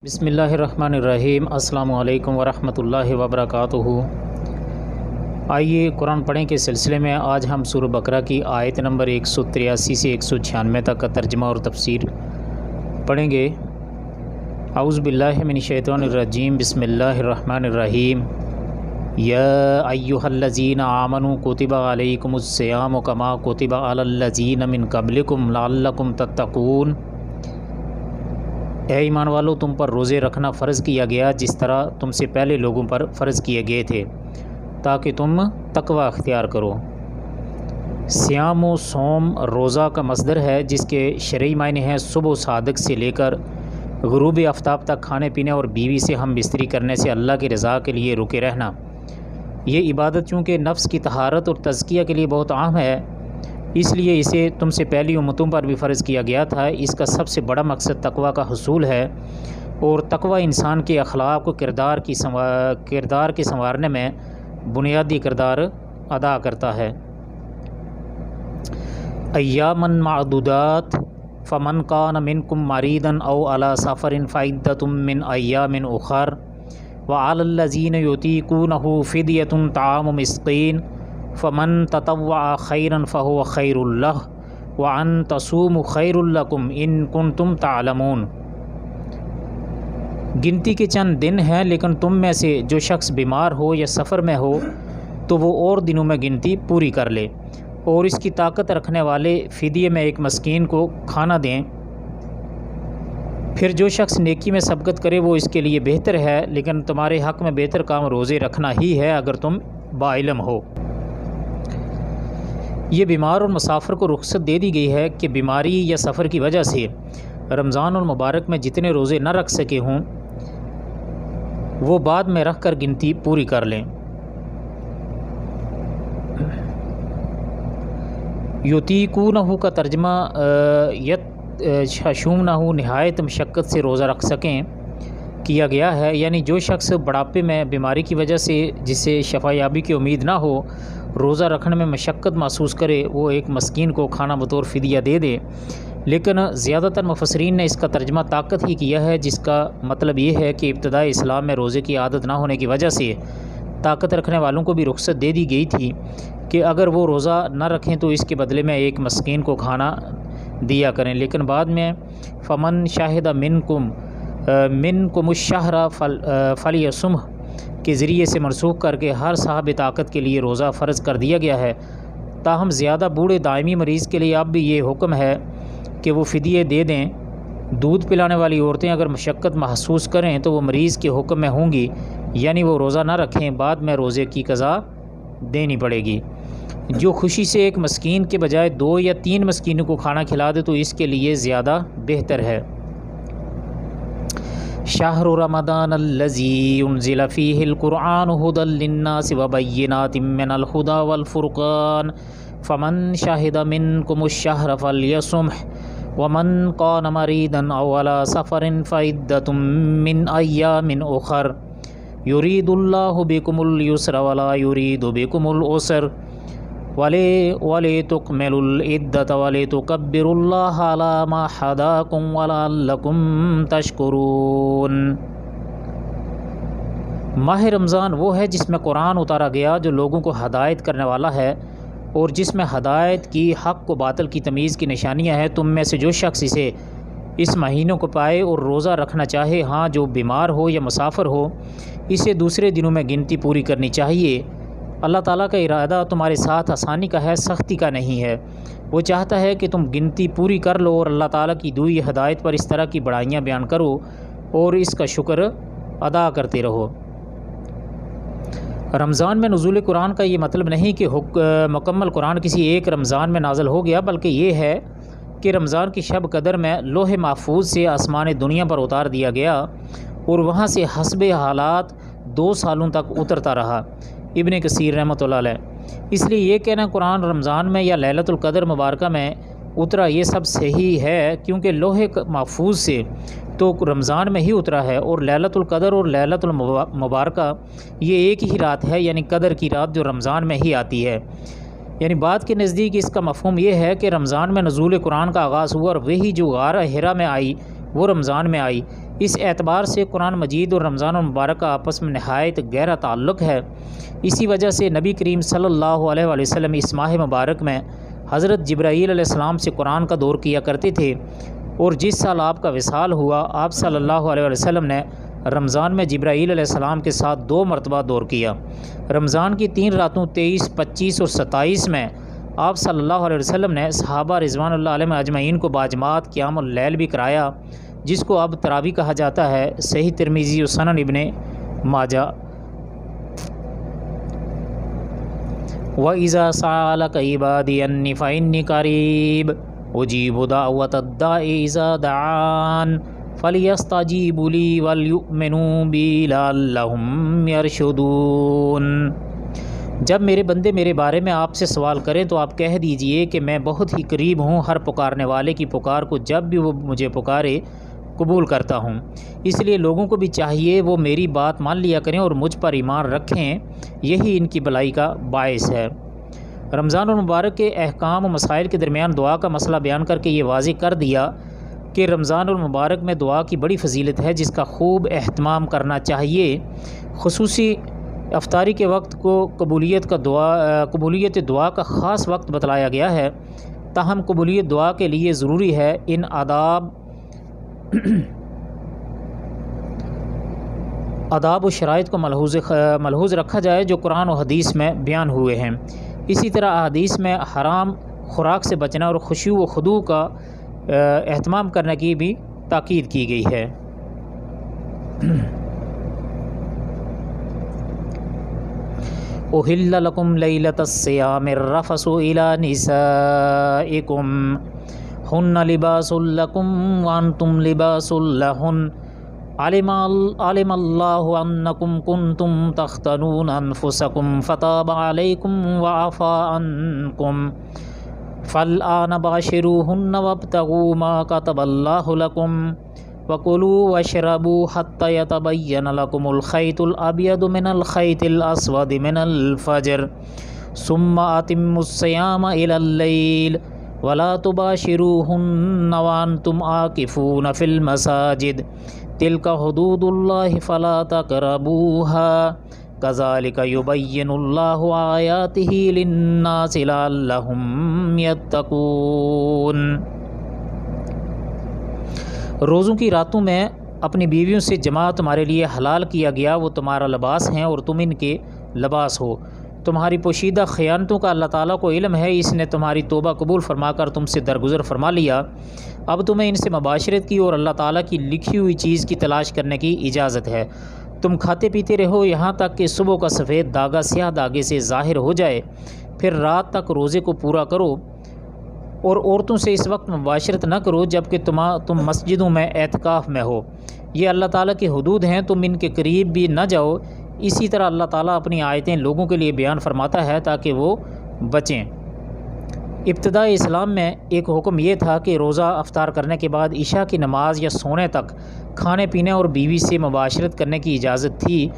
بسم اللہ الرحمن الرحیم۔ السلام علیکم ورحمۃ اللہ وبرکاتہ۔ آئیے قرآن پڑھیں کے سلسلے میں آج ہم سورہ بقرہ کی آیت نمبر 183 سے 196 تک کا ترجمہ اور تفسیر پڑھیں گے۔ اعوذ باللہ من الشیطان الرجیم، بسم اللہ الرحمن الرحیم۔ یا ایھا الذین آمنوا کتب علیکم الصیام کما کتب علی الذین من قبلکم لعلکم تتقون۔ اے ایمان والو، تم پر روزے رکھنا فرض کیا گیا جس طرح تم سے پہلے لوگوں پر فرض کیے گئے تھے تاکہ تم تقوی اختیار کرو۔ صیام و صوم روزہ کا مصدر ہے جس کے شرعی معنی ہیں صبح صادق سے لے کر غروب آفتاب تک کھانے پینے اور بیوی سے ہم بستری کرنے سے اللہ کی رضا کے لیے رکے رہنا۔ یہ عبادت چونکہ نفس کی طہارت اور تزکیہ کے لیے بہت عام ہے، اس لیے اسے تم سے پہلی امتوں پر بھی فرض کیا گیا تھا۔ اس کا سب سے بڑا مقصد تقوی کا حصول ہے، اور تقوی انسان کے اخلاق و کردار کے سنوارنے میں بنیادی کردار ادا کرتا ہے۔ ایاما معدودات فمن کان منکم مریضا او علی سفر فعدۃ من ایام اخر وعلی الذین یطیقونہ فدیۃ طعام مسکین فمن تطوع خیرا فہو خیر لہ وان تصوموا خیر لکم ان کنتم تعلمون۔ گنتی کے چند دن ہیں، لیکن تم میں سے جو شخص بیمار ہو یا سفر میں ہو تو وہ اور دنوں میں گنتی پوری کر لے، اور اس کی طاقت رکھنے والے فدیے میں ایک مسکین کو کھانا دیں۔ پھر جو شخص نیکی میں سبقت کرے وہ اس کے لیے بہتر ہے، لیکن تمہارے حق میں بہتر کام روزے رکھنا ہی ہے اگر تم باعلم ہو۔ یہ بیمار اور مسافر کو رخصت دے دی گئی ہے کہ بیماری یا سفر کی وجہ سے رمضان المبارک میں جتنے روزے نہ رکھ سکے ہوں وہ بعد میں رکھ کر گنتی پوری کر لیں۔ یطیقونہ کا ترجمہ یتشونہ نہایت مشقت سے روزہ رکھ سکیں کیا گیا ہے، یعنی جو شخص بڑھاپے میں بیماری کی وجہ سے جسے شفا یابی کی امید نہ ہو روزہ رکھنے میں مشقت محسوس کرے وہ ایک مسکین کو کھانا بطور فدیہ دے دے۔ لیکن زیادہ تر مفسرین نے اس کا ترجمہ طاقت ہی کیا ہے، جس کا مطلب یہ ہے کہ ابتدائی اسلام میں روزے کی عادت نہ ہونے کی وجہ سے طاقت رکھنے والوں کو بھی رخصت دے دی گئی تھی کہ اگر وہ روزہ نہ رکھیں تو اس کے بدلے میں ایک مسکین کو کھانا دیا کریں، لیکن بعد میں فمن شاہد منکم الشہر فلیصمہ کے ذریعے سے منسوخ کر کے ہر صاحب طاقت کے لیے روزہ فرض کر دیا گیا ہے۔ تاہم زیادہ بوڑھے دائمی مریض کے لیے اب بھی یہ حکم ہے کہ وہ فدیے دے دیں۔ دودھ پلانے والی عورتیں اگر مشقت محسوس کریں تو وہ مریض کے حکم میں ہوں گی، یعنی وہ روزہ نہ رکھیں، بعد میں روزے کی قضا دینی پڑے گی۔ جو خوشی سے ایک مسکین کے بجائے 2 یا 3 مسکینوں کو کھانا کھلا دے تو اس کے لیے زیادہ بہتر ہے۔ شہر رمضان الذی انزل فیہ القرآن ھدی للناس وبینات من الھدی والفرقان فمن شہد منکم الشہر فلیصمہ ومن کان مریضا او علی سفر فعدۃ من ایام اخر یرید اللہ بکم الیسر ولا یرید بکم العسر وَلِتُكْمِلُوا الْعِدَّةَ وَلِتُكَبِّرُوا اللَّهَ عَلَى مَا هَدَاكُمْ وَلَعَلَّكُمْ تَشْكُرُونَ۔ ماہ رمضان وہ ہے جس میں قرآن اتارا گیا جو لوگوں کو ہدایت کرنے والا ہے، اور جس میں ہدایت کی حق و باطل کی تمیز کی نشانیاں ہیں۔ تم میں سے جو شخص اس مہینوں کو پائے اور روزہ رکھنا چاہے، ہاں جو بیمار ہو یا مسافر ہو، اسے دوسرے دنوں میں گنتی پوری کرنی چاہیے۔ اللہ تعالیٰ کا ارادہ تمہارے ساتھ آسانی کا ہے، سختی کا نہیں ہے۔ وہ چاہتا ہے کہ تم گنتی پوری کر لو اور اللہ تعالیٰ کی دی ہوئی ہدایت پر اس طرح کی بڑائیاں بیان کرو اور اس کا شکر ادا کرتے رہو۔ رمضان میں نزول قرآن کا یہ مطلب نہیں کہ مکمل قرآن کسی ایک رمضان میں نازل ہو گیا، بلکہ یہ ہے کہ رمضان کی شب قدر میں لوح محفوظ سے آسمان دنیا پر اتار دیا گیا اور وہاں سے حسب حالات 2 سالوں تک اترتا رہا۔ ابن کثیر رحمۃ اللہ علیہ۔ اس لیے یہ کہنا قرآن رمضان میں یا لیلۃ القدر مبارکہ میں اترا یہ سب صحیح ہے، کیونکہ لوح محفوظ سے تو رمضان میں ہی اترا ہے، اور لیلۃ القدر اور لیلۃ المبارکہ یہ ایک ہی رات ہے، یعنی قدر کی رات جو رمضان میں ہی آتی ہے۔ یعنی بعد کے نزدیک اس کا مفہوم یہ ہے کہ رمضان میں نزول قرآن کا آغاز ہوا اور وہی جو غار حرا میں آئی وہ رمضان میں آئی، اس اعتبار سے قرآن مجید اور رمضان المبارک کا آپس میں نہایت گہرا تعلق ہے۔ اسی وجہ سے نبی کریم صلی اللہ علیہ وآلہ وسلم اس ماہ مبارک میں حضرت جبرائیل علیہ السلام سے قرآن کا دور کیا کرتے تھے، اور جس سال آپ کا وصال ہوا آپ صلی اللہ علیہ وآلہ وسلم نے رمضان میں جبرائیل علیہ السلام کے ساتھ 2 مرتبہ دور کیا۔ رمضان کی 3 راتوں 23، 25 اور 27 میں آپ صلی اللہ علیہ وسلم نے صحابہ رضوان اللہ علیہم اجمعین کو باجماعت قیام اللیل بھی کرایا، جس کو اب تراویح کہا جاتا ہے۔ صحیح ترمذی و سنن ابن ماجہ۔ وَإِذَا سَأَلَكَ عِبَادِي أَنِّي فَإِنِّي قَرِيبٌ أُجِيبُ دَعْوَةَ الدَّاعِ إِذَا دَعَانِ فَلْيَسْتَجِيبُوا لِي وَلْيُؤْمِنُوا بِي لَعَلَّهُمْ يَرْشُدُونَ۔ جب میرے بندے میرے بارے میں آپ سے سوال کریں تو آپ کہہ دیجئے کہ میں بہت ہی قریب ہوں، ہر پکارنے والے کی پکار کو جب بھی وہ مجھے پکارے قبول کرتا ہوں۔ اس لیے لوگوں کو بھی چاہیے وہ میری بات مان لیا کریں اور مجھ پر ایمان رکھیں، یہی ان کی بھلائی کا باعث ہے۔ رمضان المبارک کے احکام و مسائل کے درمیان دعا کا مسئلہ بیان کر کے یہ واضح کر دیا کہ رمضان المبارک میں دعا کی بڑی فضیلت ہے، جس کا خوب اہتمام کرنا چاہیے۔ خصوصی افطاری کے وقت کو قبولیت دعا کا خاص وقت بتلایا گیا ہے، تاہم قبولیت دعا کے لیے ضروری ہے ان آداب و شرائط کو ملحوظ رکھا جائے جو قرآن و حدیث میں بیان ہوئے ہیں۔ اسی طرح احادیث میں حرام خوراک سے بچنا اور خشوع و خضوع کا اہتمام کرنے کی بھی تاکید کی گئی ہے۔ احل لکم لیلۃ الصیام الرفث الی نسائکم ہن لباس لکم وانتم لباس لہن علم اللہ انکم کنتم تختنون انفسکم فتاب علیکم وعفا عنکم فالآن باشروہن وابتغوا ما کتب اللہ لکم وَكُلُوا وَاشْرَبُوا حَتَّى يَتَبَيَّنَ لَكُمُ الْخَيْطُ الْأَبْيَضُ مِنَ الْخَيْطِ الْأَسْوَدِ مِنَ الْفَجْرِ ثُمَّ أَتِمُّوا الصِّيَامَ إِلَى اللَّيْلِ وَلَا تُبَاشِرُوهُنَّ وَأَنْتُمْ عَاكِفُونَ فِي الْمَسَاجِدِ تِلْكَ حُدُودُ اللَّهِ فَلَا تَقْرَبُوهَا كَذَلِكَ يُبَيِّنُ اللَّهُ آيَاتِهِ لِلنَّاسِ لَعَلَّهُمْ يَتَّقُونَ۔ روزوں کی راتوں میں اپنی بیویوں سے جماع تمہارے لیے حلال کیا گیا، وہ تمہارا لباس ہیں اور تم ان کے لباس ہو۔ تمہاری پوشیدہ خیانتوں کا اللہ تعالیٰ کو علم ہے، اس نے تمہاری توبہ قبول فرما کر تم سے درگزر فرما لیا۔ اب تمہیں ان سے مباشرت کی اور اللہ تعالیٰ کی لکھی ہوئی چیز کی تلاش کرنے کی اجازت ہے۔ تم کھاتے پیتے رہو یہاں تک کہ صبح کا سفید داغا سیاہ داغے سے ظاہر ہو جائے، پھر رات تک روزے کو پورا کرو، اور عورتوں سے اس وقت مباشرت نہ کرو جب کہ تم مسجدوں میں اعتکاف میں ہو۔ یہ اللہ تعالیٰ کی حدود ہیں، تم ان کے قریب بھی نہ جاؤ۔ اسی طرح اللہ تعالیٰ اپنی آیتیں لوگوں کے لیے بیان فرماتا ہے تاکہ وہ بچیں۔ ابتدائی اسلام میں ایک حکم یہ تھا کہ روزہ افطار کرنے کے بعد عشاء کی نماز یا سونے تک کھانے پینے اور بیوی سے مباشرت کرنے کی اجازت تھی۔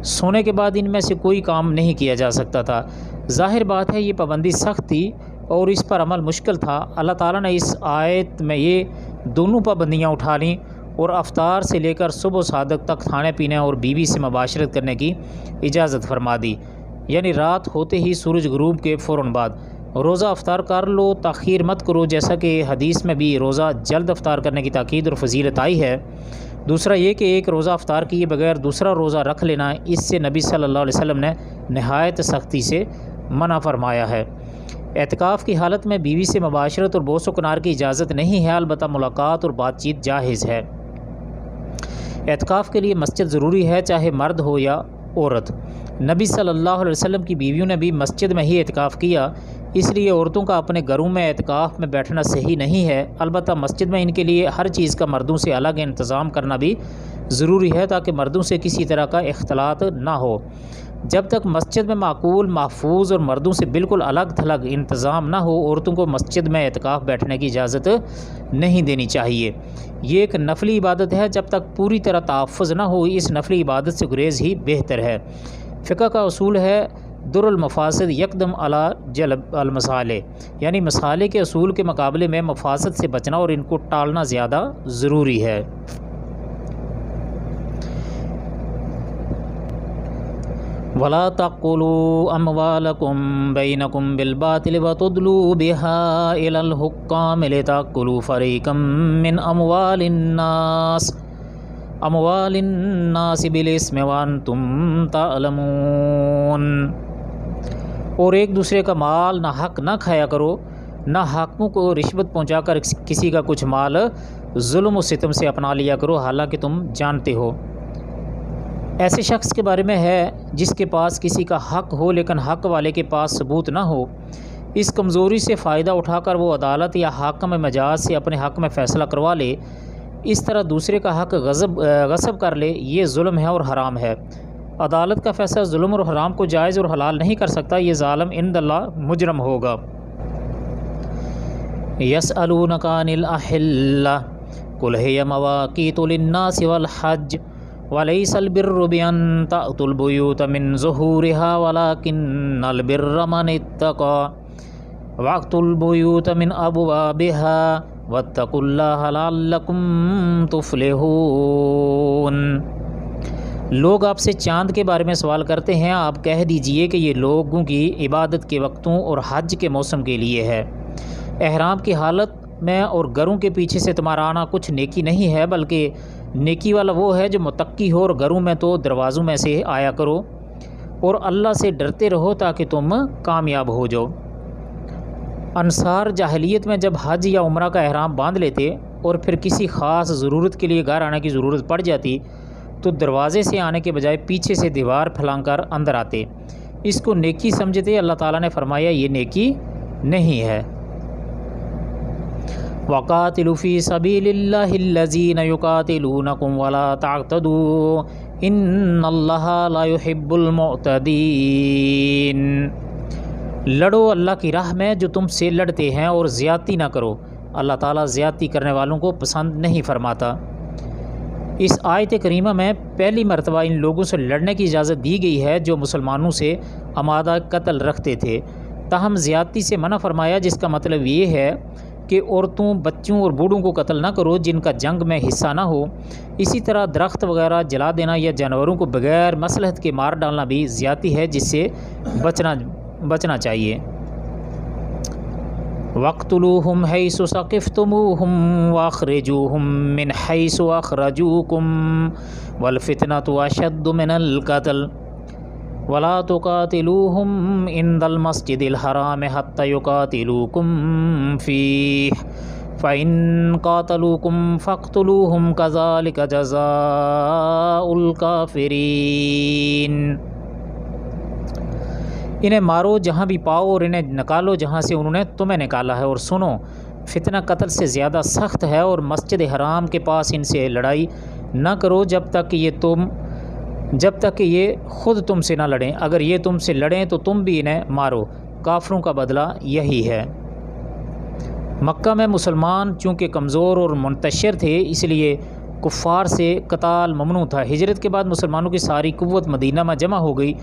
سونے کے بعد ان میں سے کوئی کام نہیں کیا جا سکتا تھا۔ ظاہر بات ہے یہ پابندی سخت تھی اور اس پر عمل مشکل تھا۔ اللہ تعالیٰ نے اس آیت میں یہ دونوں پابندیاں اٹھا لیں اور افطار سے لے کر صبح و صادق تک کھانے پینے اور بیوی سے مباشرت کرنے کی اجازت فرما دی، یعنی رات ہوتے ہی سورج غروب کے فوراً بعد روزہ افطار کر لو، تاخیر مت کرو، جیسا کہ حدیث میں بھی روزہ جلد افطار کرنے کی تاکید اور فضیلت آئی ہے۔ دوسرا یہ کہ ایک روزہ افطار کیے بغیر دوسرا روزہ رکھ لینا، اس سے نبی صلی اللہ علیہ وسلم نے نہایت سختی سے منع فرمایا ہے۔ اعتکاف کی حالت میں بیوی سے مباشرت اور بوس و کنار کی اجازت نہیں ہے، البتہ ملاقات اور بات چیت جائز ہے۔ اعتکاف کے لیے مسجد ضروری ہے، چاہے مرد ہو یا عورت۔ نبی صلی اللہ علیہ وسلم کی بیویوں نے بھی مسجد میں ہی اعتکاف کیا، اس لیے عورتوں کا اپنے گھروں میں اعتکاف میں بیٹھنا صحیح نہیں ہے۔ البتہ مسجد میں ان کے لیے ہر چیز کا مردوں سے الگ انتظام کرنا بھی ضروری ہے تاکہ مردوں سے کسی طرح کا اختلاط نہ ہو۔ جب تک مسجد میں معقول، محفوظ اور مردوں سے بالکل الگ تھلگ انتظام نہ ہو، عورتوں کو مسجد میں اعتکاف بیٹھنے کی اجازت نہیں دینی چاہیے۔ یہ ایک نفلی عبادت ہے، جب تک پوری طرح تحفظ نہ ہو اس نفلی عبادت سے گریز ہی بہتر ہے۔ فقہ کا اصول ہے در المفاسد یقدم علی جلب المصالح، یعنی مصالح کے اصول کے مقابلے میں مفاسد سے بچنا اور ان کو ٹالنا زیادہ ضروری ہے۔ ولا تأكلوا أموالكم بينكم بالباطل وتدلوا بها إلى الحكام لتأكلوا فريقا من أموال الناس بالإثم وأنتم تعلمون۔ اور ایک دوسرے کا مال نہ حق نہ کھایا کرو، نہ حاکموں کو رشوت پہنچا کر کسی کا کچھ مال ظلم و ستم سے اپنا لیا کرو، حالانکہ تم جانتے ہو۔ ایسے شخص کے بارے میں ہے جس کے پاس کسی کا حق ہو لیکن حق والے کے پاس ثبوت نہ ہو، اس کمزوری سے فائدہ اٹھا کر وہ عدالت یا حاکم مجاز سے اپنے حق میں فیصلہ کروا لے، اس طرح دوسرے کا حق غصب کر لے، یہ ظلم ہے اور حرام ہے۔ عدالت کا فیصلہ ظلم اور حرام کو جائز اور حلال نہیں کر سکتا، یہ ظالم عند اللہ مجرم ہوگا۔ یسألونک عن الأحلة قل هي مواقیت للناس والحج وَلَيْسَ الْبِرُّ بِأَن تَأْتُوا الْبُيُوتَ مِنْ ظُهُورِهَا وَلَكِنَّ الْبِرَّ مَنِ اتَّقَى وَأْتُوا الْبُيُوتَ مِنْ أَبْوَابِهَا وَاتَّقُوا اللَّهَ لَعَلَّكُمْ تُفْلِحُونَ۔ لوگ آپ سے چاند کے بارے میں سوال کرتے ہیں، آپ کہہ دیجئے کہ یہ لوگوں کی عبادت کے وقتوں اور حج کے موسم کے لیے ہے۔ احرام کی حالت میں اور گھروں کے پیچھے سے تمہارا آنا کچھ نیکی نہیں ہے، بلکہ نیکی والا وہ ہے جو متقی ہو، اور گھروں میں تو دروازوں میں سے آیا کرو اور اللہ سے ڈرتے رہو تاکہ تم کامیاب ہو جاؤ۔ انصار جاہلیت میں جب حج یا عمرہ کا احرام باندھ لیتے اور پھر کسی خاص ضرورت کے لیے گھر آنے کی ضرورت پڑ جاتی تو دروازے سے آنے کے بجائے پیچھے سے دیوار پھیلا کر اندر آتے، اس کو نیکی سمجھتے۔ اللہ تعالیٰ نے فرمایا یہ نیکی نہیں ہے۔ وَقَاتِلُوا فِي سَبِيلِ اللَّهِ الَّذِينَ يُقَاتِلُونَكُمْ وَلَا تَعْتَدُوا إِنَّ اللَّهَ لَا يُحِبُّ الْمُعْتَدِينَ۔ لڑو اللہ کی راہ میں جو تم سے لڑتے ہیں اور زیادتی نہ کرو، اللہ تعالیٰ زیادتی کرنے والوں کو پسند نہیں فرماتا۔ اس آیت کریمہ میں پہلی مرتبہ ان لوگوں سے لڑنے کی اجازت دی گئی ہے جو مسلمانوں سے آمادہ قتل رکھتے تھے، تاہم زیادتی سے منع فرمایا، جس کا مطلب یہ ہے کہ عورتوں، بچوں اور بوڑھوں کو قتل نہ کرو جن کا جنگ میں حصہ نہ ہو۔ اسی طرح درخت وغیرہ جلا دینا یا جانوروں کو بغیر مصلحت کے مار ڈالنا بھی زیادتی ہے، جس سے بچنا چاہیے۔ وَاقْتُلُوهُمْ حَيْثُ ثَقِفْتُمُوهُمْ وَأَخْرِجُوهُمْ مِنْ حَيْثُ أَخْرَجُوكُمْ وَالْفِتْنَةُ أَشَدُّ مِنَ الْقَتْلِ وَلَا تُقَاتِلُوهُمْ عِنْدَ الْمَسْجِدِ الْحَرَامِ حَتَّى يُقَاتِلُوكُمْ فِيهِ فَإِنْ قَاتَلُوكُمْ فَاقْتُلُوهُمْ كَذَلِكَ جَزَاءُ الْكَافِرِينَ۔ انہیں مارو جہاں بھی پاؤ اور انہیں نکالو جہاں سے انہوں نے تمہیں نکالا ہے، اور سنو فتنہ قتل سے زیادہ سخت ہے، اور مسجد حرام کے پاس ان سے لڑائی نہ کرو جب تک کہ یہ خود تم سے نہ لڑیں، اگر یہ تم سے لڑیں تو تم بھی انہیں مارو، کافروں کا بدلہ یہی ہے۔ مکہ میں مسلمان چونکہ کمزور اور منتشر تھے اس لیے کفار سے قتال ممنوع تھا۔ ہجرت کے بعد مسلمانوں کی ساری قوت مدینہ میں جمع ہو گئی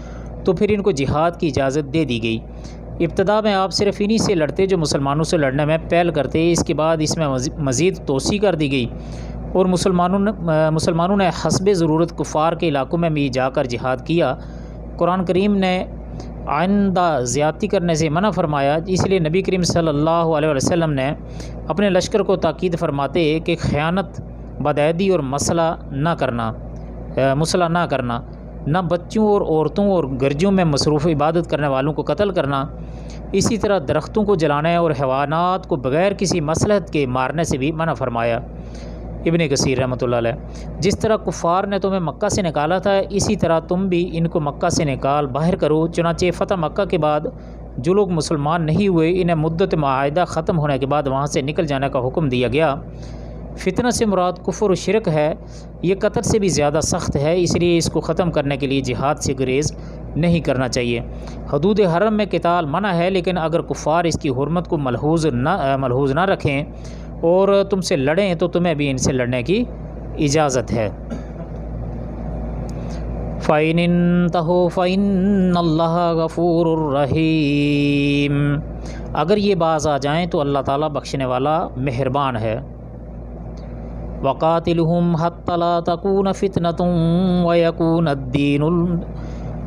تو پھر ان کو جہاد کی اجازت دے دی گئی۔ ابتدا میں آپ صرف انہی سے لڑتے جو مسلمانوں سے لڑنے میں پہل کرتے، اس کے بعد اس میں مزید توسیع کر دی گئی، اور مسلمانوں نے حسب ضرورت کفار کے علاقوں میں بھی جا کر جہاد کیا۔ قرآن کریم نے آئندہ زیادتی کرنے سے منع فرمایا، اس لیے نبی کریم صلی اللہ علیہ وسلم نے اپنے لشکر کو تاکید فرماتے کہ خیانت، بدعہدی اور مسئلہ نہ کرنا، نہ بچوں اور عورتوں اور گرجوں میں مصروف عبادت کرنے والوں کو قتل کرنا، اسی طرح درختوں کو جلانے اور حیوانات کو بغیر کسی مصلحت کے مارنے سے بھی منع فرمایا۔ ابن کثیر رحمۃ اللہ علیہ، جس طرح کفار نے تمہیں مکہ سے نکالا تھا اسی طرح تم بھی ان کو مکہ سے نکال باہر کرو۔ چنانچہ فتح مکہ کے بعد جو لوگ مسلمان نہیں ہوئے انہیں مدت معاہدہ ختم ہونے کے بعد وہاں سے نکل جانے کا حکم دیا گیا۔ فتنہ سے مراد کفر و شرک ہے، یہ قتل سے بھی زیادہ سخت ہے، اس لیے اس کو ختم کرنے کے لیے جہاد سے گریز نہیں کرنا چاہیے۔ حدود حرم میں قتال منع ہے، لیکن اگر کفار اس کی حرمت کو ملحوظ نہ رکھیں اور تم سے لڑیں تو تمہیں بھی ان سے لڑنے کی اجازت ہے۔ فَإِنِ انْتَهُوا فَإِنَّ اللَّهَ غَفُورٌ رَحِيمٌ، اگر یہ باز آ جائیں تو اللہ تعالیٰ بخشنے والا مہربان ہے۔ وَقَاتِلُهُمْ حَتَّى لَا تَكُونَ فِتْنَةٌ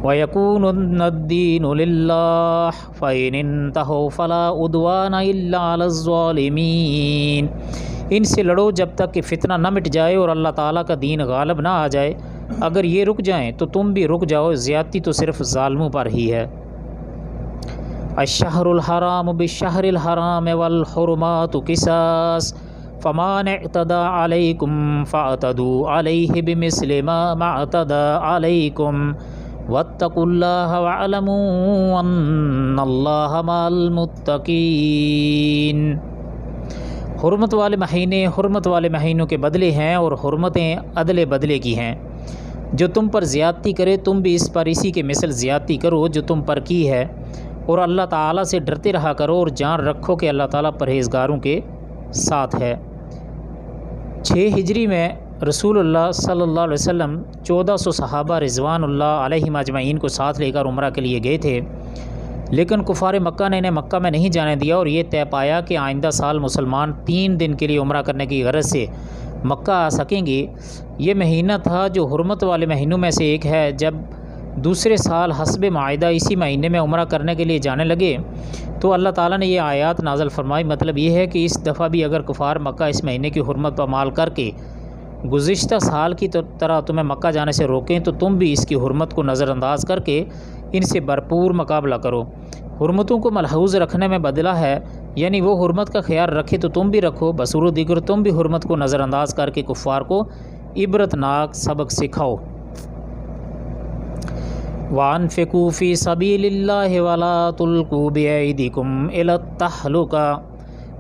وَيَكُونُ الدِّينُ لِلَّهِ فَإِنِ انْتَهَوْا فَلَا عُدْوَانَ إِلَّا عَلَى الظَّالِمِينَ۔ ان سے لڑو جب تک کہ فتنہ نہ مٹ جائے اور اللہ تعالیٰ کا دین غالب نہ آ جائے، اگر یہ رک جائیں تو تم بھی رک جاؤ، زیادتی تو صرف ظالموں پر ہی ہے۔ الشہر الحرام بالشہر الحرام والحرمات قصاص فمن اعتدى علیکم فاعتدوا علیہ بمثل ما اعتدى علیکم واتقوا اللہ واعلموا ان اللہ مع المتقین۔ حرمت والے مہینے حرمت والے مہینوں کے بدلے ہیں اور حرمتیں عدل بدلے کی ہیں۔ جو تم پر زیادتی کرے تم بھی اس پر اسی کے مثل زیادتی کرو جو تم پر کی ہے، اور اللہ تعالیٰ سے ڈرتے رہا کرو اور جان رکھو کہ اللہ تعالیٰ پرہیزگاروں کے ساتھ ہے۔ 6 ہجری میں رسول اللہ صلی اللہ علیہ وسلم 1400 صحابہ رضوان اللہ علیہم اجمعین کو ساتھ لے کر عمرہ کے لیے گئے تھے، لیکن کفار مکہ نے انہیں مکہ میں نہیں جانے دیا اور یہ طے پایا کہ آئندہ سال مسلمان 3 دن کے لیے عمرہ کرنے کی غرض سے مکہ آ سکیں گے۔ یہ مہینہ تھا جو حرمت والے مہینوں میں سے ایک ہے۔ جب دوسرے سال حسب معاہدہ اسی مہینے میں عمرہ کرنے کے لیے جانے لگے تو اللہ تعالیٰ نے یہ آیات نازل فرمائی۔ مطلب یہ ہے کہ اس دفعہ بھی اگر کفار مکہ اس مہینے کی حرمت پامال کر کے گزشتہ سال کی طرح تمہیں مکہ جانے سے روکیں تو تم بھی اس کی حرمت کو نظر انداز کر کے ان سے بھرپور مقابلہ کرو۔ حرمتوں کو ملحوظ رکھنے میں بدلہ ہے، یعنی وہ حرمت کا خیال رکھے تو تم بھی رکھو، بصور دیگر تم بھی حرمت کو نظر انداز کر کے کفار کو عبرتناک سبق سکھاؤ۔ وَأَنفِقُوا فِي سَبِيلِ اللَّهِ وَلَا تُلْقُوا بِأَيْدِيكُمْ إِلَى التَّهْلُكَةِ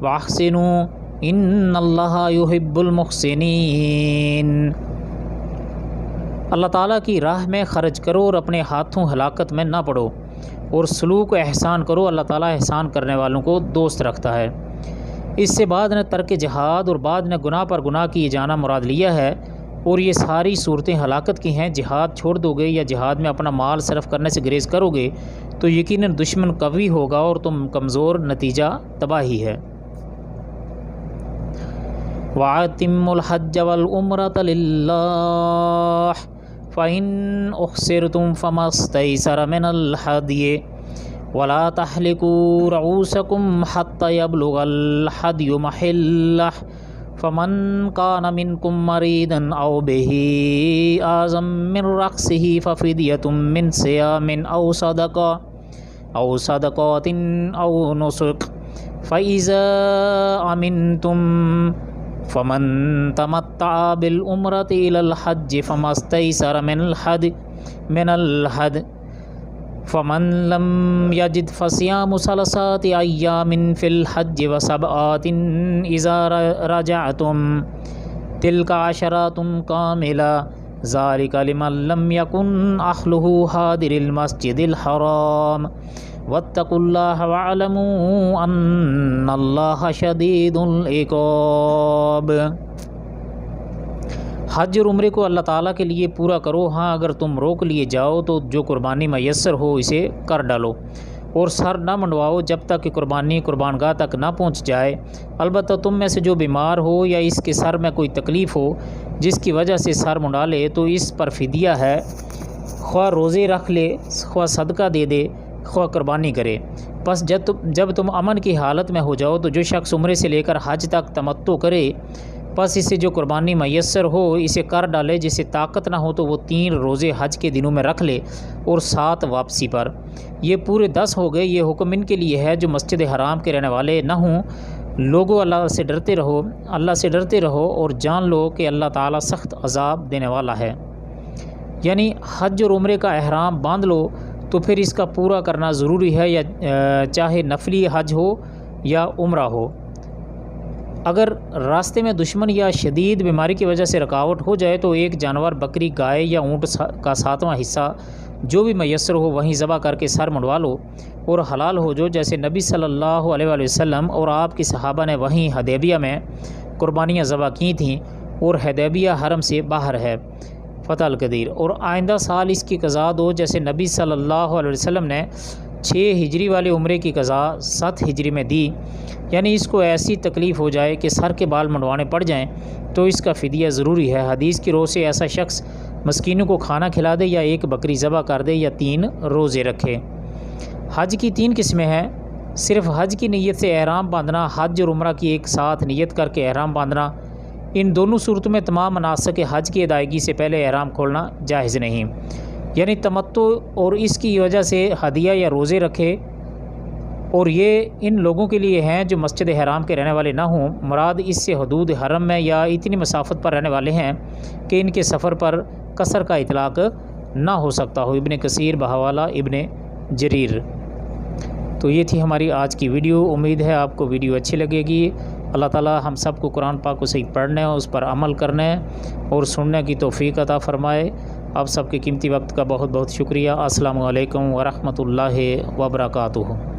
وَأَحْسِنُوا إِنَّ اللَّهَ يُحِبُّ الْمُحْسِنِينَ۔ اللہ تعالیٰ کی راہ میں خرچ کرو اور اپنے ہاتھوں ہلاکت میں نہ پڑو، اور سلوک و احسان کرو، اللہ تعالیٰ احسان کرنے والوں کو دوست رکھتا ہے۔ اس سے بعد نے ترک جہاد اور بعد نے گناہ پر گناہ کیے جانا مراد لیا ہے، اور یہ ساری صورتیں ہلاکت کی ہیں۔ جہاد چھوڑ دو گے یا جہاد میں اپنا مال صرف کرنے سے گریز کرو گے تو یقیناً دشمن قوی ہوگا اور تم کمزور، نتیجہ تباہی ہے۔ وَأَتِمُّوا الْحَجَّ وَالْعُمْرَةَ لِلَّهِ فَإِنْ أُحْصِرْتُمْ فَمَا اسْتَيْسَرَ مِنَ الْهَدْيِ وَلَا تَحْلِقُوا رُؤُوسَكُمْ حَتَّى يَبْلُغَ الْهَدْيُ مَحِلَّهُ فَمَنْ كَانَ مِنْكُمْ مَرِيضًا أَوْ بِهِ آذًى مِنْ رَأْسِهِ فَفِدْيَةٌ مِنْ صِيَامٍ أَوْ صَدَقَةٍ أَوْ نُسُكٍ فَإِذَا أَمِنْتُمْ فَمَنْ تَمَتَّعَ بِالْعُمْرَةِ إِلَى الْحَجِّ فَمَا اسْتَيْسَرَ مِنَ الْهَدْيِ فَمَنْ لَمْ يَجِدْ فَصِيَامُ 3 أَيَّامٍ فِي الْحَجِّ و7 إِذَا رَجَعْتُمْ تِلْكَ 10 كَامِلَةٌ ذَلِكَ لِمَنْ لَمْ يَكُنْ أَهْلُهُ حَاضِرِ الْمَسْجِدِ الْحَرَامِ وَاتَّقُوا اللَّهَ وَاعْلَمُوا أَنَّ اللَّهَ شَدِيدُ الْعِقَابِ۔ حج اور عمرے کو اللہ تعالیٰ کے لیے پورا کرو۔ ہاں اگر تم روک لیے جاؤ تو جو قربانی میسر ہو اسے کر ڈالو، اور سر نہ منڈواؤ جب تک کہ قربانی قربانگاہ تک نہ پہنچ جائے۔ البتہ تم میں سے جو بیمار ہو یا اس کے سر میں کوئی تکلیف ہو جس کی وجہ سے سر منڈا لے تو اس پر فدیہ ہے، خواہ روزے رکھ لے، خواہ صدقہ دے دے، خواہ قربانی کرے۔ پس جب تم امن کی حالت میں ہو جاؤ تو جو شخص عمرے سے لے کر حج تک تمتع کرے پس اسے جو قربانی میسر ہو اسے کر ڈالے۔ جسے طاقت نہ ہو تو وہ 3 روزے حج کے دنوں میں رکھ لے اور 7 واپسی پر۔ یہ پورے 10 ہو گئے۔ یہ حکم ان کے لیے ہے جو مسجد حرام کے رہنے والے نہ ہوں۔ لوگوں اللہ سے ڈرتے رہو اور جان لو کہ اللہ تعالیٰ سخت عذاب دینے والا ہے۔ یعنی حج اور عمرے کا احرام باندھ لو تو پھر اس کا پورا کرنا ضروری ہے، یا چاہے نفلی حج ہو یا عمرہ ہو۔ اگر راستے میں دشمن یا شدید بیماری کی وجہ سے رکاوٹ ہو جائے تو ایک جانور، بکری، گائے یا اونٹ کا 7واں حصہ جو بھی میسر ہو وہیں ذبح کر کے سر منڈوا لو اور حلال ہو جو، جیسے نبی صلی اللہ علیہ وآلہ وسلم اور آپ کی صحابہ نے وہیں حدیبیہ میں قربانیاں ذبح کی تھیں، اور حدیبیہ حرم سے باہر ہے، فتح القدیر۔ اور آئندہ سال اس کی قضا دو، جیسے نبی صلی اللہ علیہ وسلم نے 6 ہجری والے عمرے کی قضا 7 ہجری میں دی۔ یعنی اس کو ایسی تکلیف ہو جائے کہ سر کے بال منڈوانے پڑ جائیں تو اس کا فدیہ ضروری ہے۔ حدیث کی روح سے ایسا شخص مسکینوں کو کھانا کھلا دے یا ایک بکری ذبح کر دے یا 3 روزے رکھے۔ حج کی 3 قسمیں ہیں۔ صرف حج کی نیت سے احرام باندھنا، حج اور عمرہ کی ایک ساتھ نیت کر کے احرام باندھنا، ان دونوں صورتوں میں تمام مناسک حج کی ادائیگی سے پہلے احرام کھولنا جائز نہیں۔ یعنی تمتع اور اس کی وجہ سے ہدیہ یا روزے رکھے، اور یہ ان لوگوں کے لیے ہیں جو مسجد حرام کے رہنے والے نہ ہوں۔ مراد اس سے حدود حرم میں یا اتنی مسافت پر رہنے والے ہیں کہ ان کے سفر پر قصر کا اطلاق نہ ہو سکتا ہو۔ ابن کثیر بحوالہ ابن جریر۔ تو یہ تھی ہماری آج کی ویڈیو۔ امید ہے آپ کو ویڈیو اچھی لگے گی۔ اللہ تعالی ہم سب کو قرآن پاک کو صحیح پڑھنے اور اس پر عمل کرنے اور سننے کی توفیق عطا فرمائے۔ آپ سب کے قیمتی وقت کا بہت بہت شکریہ۔ السلام علیکم ورحمۃ اللہ وبرکاتہ۔